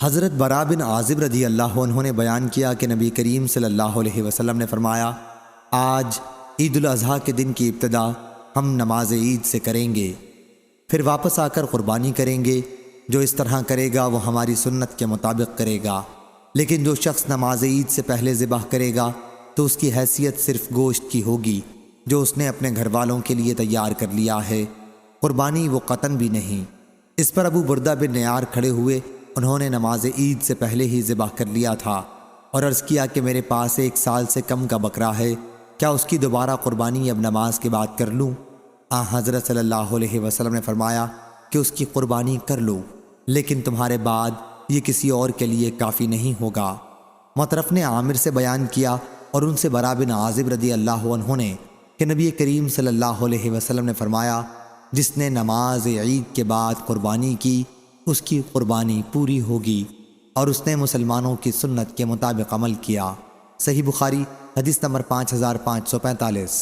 حضرت برا بن عازب رضی اللہ عنہ نے بیان کیا کہ نبی کریم صلی اللہ علیہ وسلم نے فرمایا، آج عید الاضحیٰ کے دن کی ابتدا ہم نماز عید سے کریں گے، پھر واپس آ کر قربانی کریں گے۔ جو اس طرح کرے گا وہ ہماری سنت کے مطابق کرے گا، لیکن جو شخص نماز عید سے پہلے ذبح کرے گا تو اس کی حیثیت صرف گوشت کی ہوگی جو اس نے اپنے گھر والوں کے لیے تیار کر لیا ہے، قربانی وہ قطن بھی نہیں۔ اس پر ابو بردہ بن نیار کھڑے ہوئے، انہوں نے نماز عید سے پہلے ہی ذبح کر لیا تھا اور عرض کیا کہ میرے پاس 1 سال سے کم کا بکرا ہے، کیا اس کی دوبارہ قربانی اب نماز کے بعد کر لوں؟ حضرت صلی اللہ علیہ وسلم نے فرمایا کہ اس کی قربانی کر لو، لیکن تمہارے بعد یہ کسی اور کے لیے کافی نہیں ہوگا۔ مطرف نے عامر سے بیان کیا اور ان سے برا بن عازب رضی اللہ عنہ نے کہ نبی کریم صلی اللہ علیہ وسلم نے فرمایا، جس نے نماز عید کے بعد قربانی کی اس کی قربانی پوری ہوگی اور اس نے مسلمانوں کی سنت کے مطابق عمل کیا۔ صحیح بخاری حدیث نمبر 5545